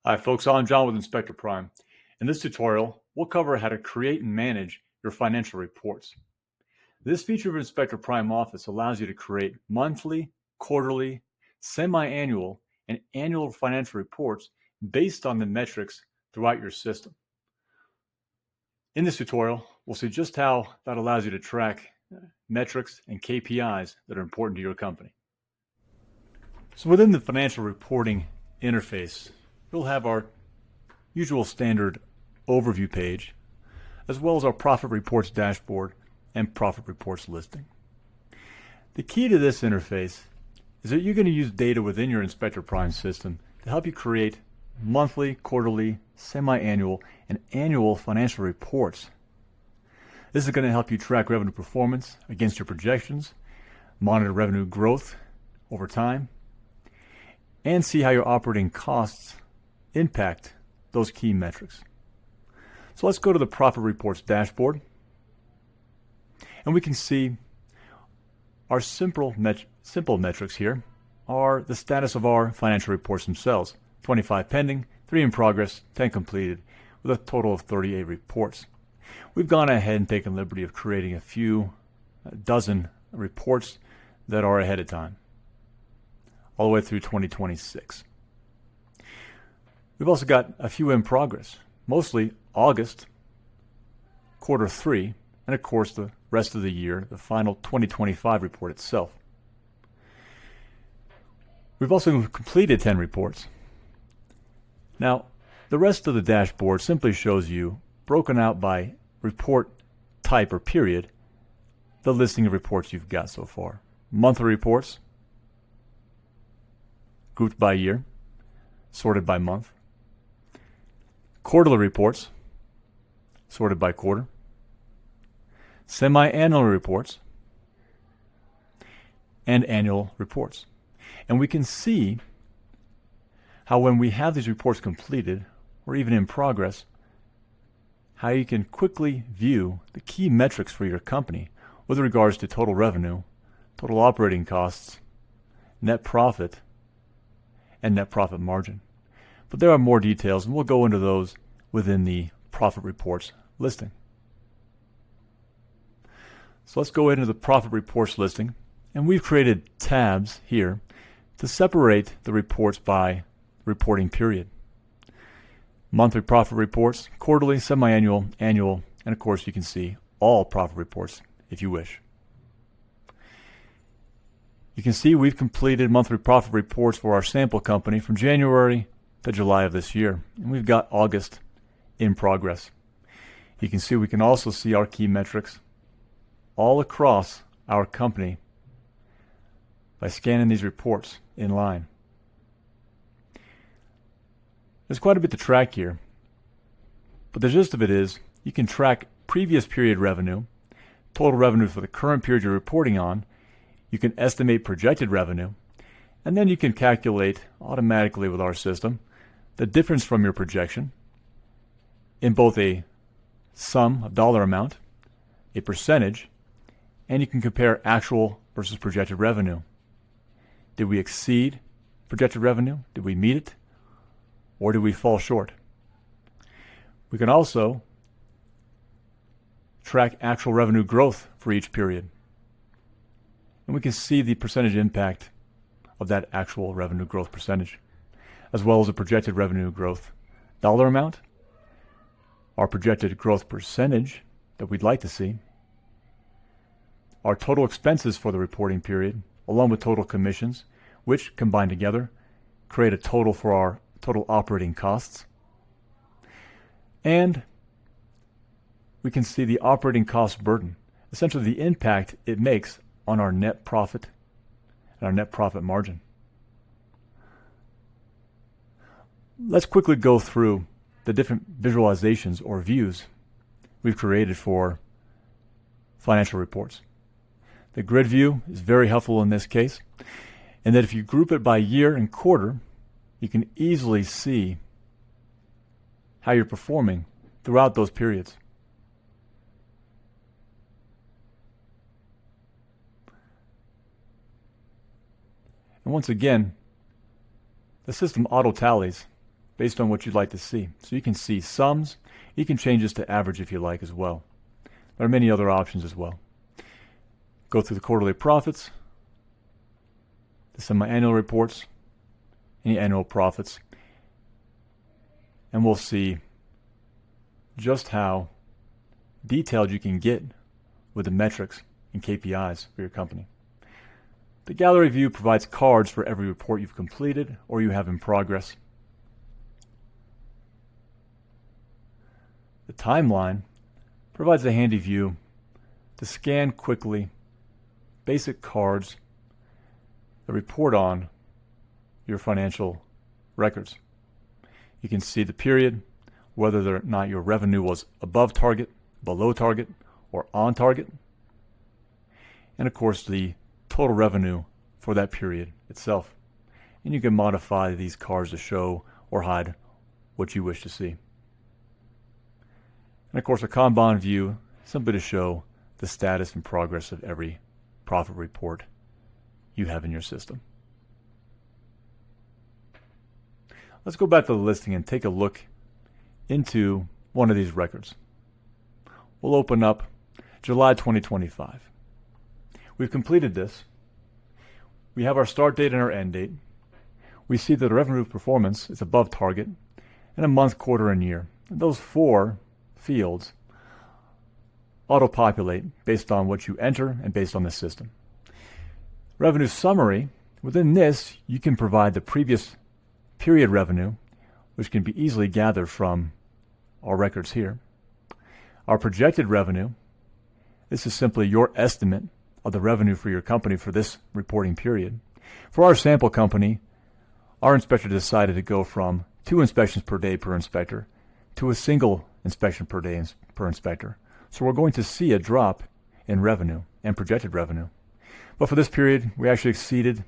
Hi folks, I'm John with InspectorPrime. In this tutorial, we'll cover how to create and manage your financial reports. This feature of InspectorPrime Office allows you to create monthly, quarterly, semi-annual, and annual financial reports based on the metrics throughout your system. In this tutorial, we'll see just how that allows you to track metrics and KPIs that are important to your company. So within the financial reporting interface, we'll have our usual standard overview page, as well as our profit reports dashboard and profit reports listing. The key to this interface is that you're going to use data within your InspectorPrime system to help you create monthly, quarterly, semi-annual, and annual financial reports. This is going to help you track revenue performance against your projections, monitor revenue growth over time, and see how your operating costs impact those key metrics. So let's go to the profit reports dashboard, and we can see our simple metrics here are the status of our financial reports themselves. 25 pending, 3 in progress, 10 completed, with a total of 38 reports. We've gone ahead and taken the liberty of creating a few dozen reports that are ahead of time, all the way through 2026. We've also got a few in progress, mostly August, quarter 3, and of course the rest of the year, the final 2025 report itself. We've also completed 10 reports. Now, the rest of the dashboard simply shows you, broken out by report type or period, the listing of reports you've got so far. Monthly reports, grouped by year, sorted by month. Quarterly reports, sorted by quarter. Semi-annual reports, and annual reports. And we can see how when we have these reports completed, or even in progress, how you can quickly view the key metrics for your company with regards to total revenue, total operating costs, net profit, and net profit margin. But there are more details, and we'll go into those within the profit reports listing. So let's go into the profit reports listing, and we've created tabs here to separate the reports by reporting period. Monthly profit reports, quarterly, semi-annual, annual, and of course you can see all profit reports if you wish. You can see we've completed monthly profit reports for our sample company from January to July of this year, and we've got August in progress. You can see we can also see our key metrics all across our company by scanning these reports in line. There's quite a bit to track here, but the gist of it is you can track previous period revenue, total revenue for the current period you're reporting on, you can estimate projected revenue, and then you can calculate automatically with our system the difference from your projection in both a sum, a dollar amount, a percentage, and you can compare actual versus projected revenue. Did we exceed projected revenue? Did we meet it? Or did we fall short? We can also track actual revenue growth for each period. And we can see the percentage impact of that actual revenue growth percentage, as well as the projected revenue growth dollar amount, our projected growth percentage that we'd like to see, our total expenses for the reporting period, along with total commissions, which combined together create a total for our total operating costs. And we can see the operating cost burden, essentially the impact it makes on our net profit and our net profit margin. Let's quickly go through the different visualizations or views we've created for financial reports. The grid view is very helpful in this case, and that if you group it by year and quarter, you can easily see how you're performing throughout those periods. And once again, the system auto tallies based on what you'd like to see. So you can see sums. You can change this to average if you like as well. There are many other options as well. Go through the quarterly profits, the semi-annual reports, any annual profits, and we'll see just how detailed you can get with the metrics and KPIs for your company. The gallery view provides cards for every report you've completed or you have in progress. The timeline provides a handy view to scan quickly basic cards that report on your financial records. You can see the period, whether or not your revenue was above target, below target, or on target, and of course the total revenue for that period itself. And you can modify these cards to show or hide what you wish to see. And of course a Kanban view, simply to show the status and progress of every profit report you have in your system. Let's go back to the listing and take a look into one of these records. We'll open up July 2025. We've completed this. We have our start date and our end date. We see that the revenue performance is above target in a month, quarter, and year. And those four fields auto-populate based on what you enter and based on the system. Revenue summary, within this, you can provide the previous period revenue, which can be easily gathered from our records here. Our projected revenue, this is simply your estimate of the revenue for your company for this reporting period. For our sample company, our inspector decided to go from 2 inspections per day per inspector to a single inspection per day per inspector. So we're going to see a drop in revenue and projected revenue. But for this period, we actually exceeded,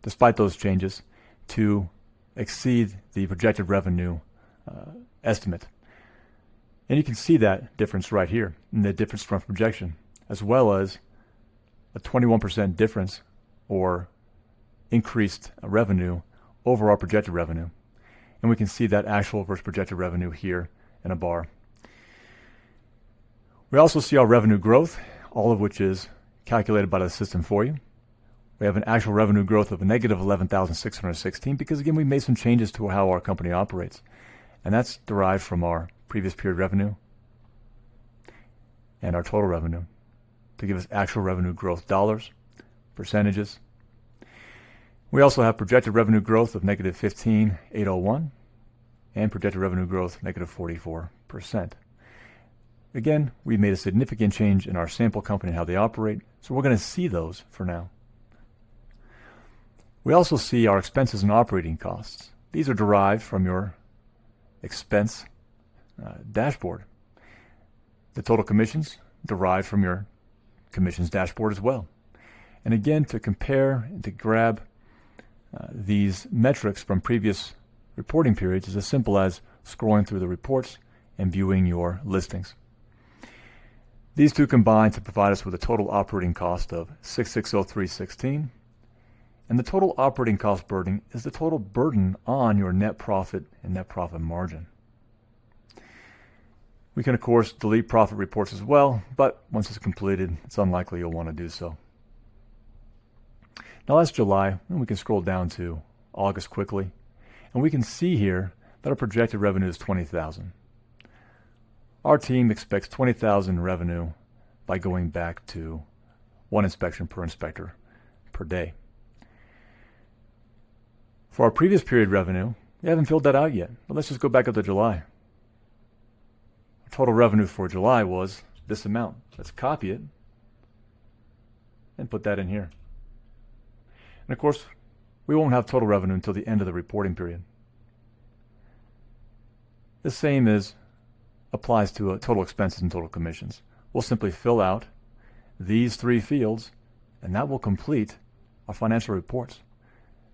despite those changes, to exceed the projected revenue estimate. And you can see that difference right here, in the difference from projection, as well as a 21% difference or increased revenue over our projected revenue. And we can see that actual versus projected revenue here in a bar. We also see our revenue growth, all of which is calculated by the system for you. We have an actual revenue growth of a negative 11,616 because, again, we made some changes to how our company operates. And that's derived from our previous period revenue and our total revenue to give us actual revenue growth dollars, percentages. We also have projected revenue growth of negative 15,801 and projected revenue growth negative 44%. Again, we made a significant change in our sample company and how they operate, so we're going to see those for now. We also see our expenses and operating costs. These are derived from your expense dashboard. The total commissions derived from your commissions dashboard as well. And again, to compare and to grab these metrics from previous reporting periods is as simple as scrolling through the reports and viewing your listings. These two combine to provide us with a total operating cost of $6,603.16. And the total operating cost burden is the total burden on your net profit and net profit margin. We can, of course, delete profit reports as well, but once it's completed, it's unlikely you'll want to do so. Now that's July, and we can scroll down to August quickly, and we can see here that our projected revenue is $20,000. Our team expects $20,000 revenue by going back to 1 inspection per inspector per day. For our previous period revenue, we haven't filled that out yet, but let's just go back up to July. Our total revenue for July was this amount. Let's copy it and put that in here. And of course, we won't have total revenue until the end of the reporting period. The same applies to total expenses and total commissions. We'll simply fill out these 3 fields, and that will complete our financial reports.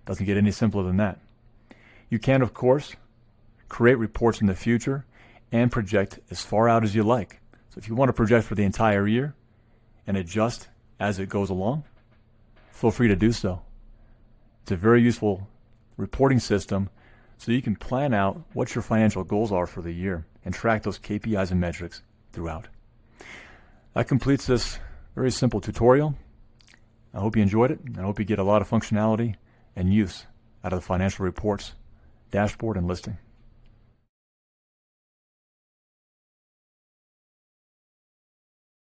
Doesn't get any simpler than that. You can, of course, create reports in the future and project as far out as you like. So if you want to project for the entire year and adjust as it goes along, feel free to do so. It's a very useful reporting system so you can plan out what your financial goals are for the year and track those KPIs and metrics throughout. That completes this very simple tutorial. I hope you enjoyed it, and I hope you get a lot of functionality and use out of the financial reports, dashboard, and listing.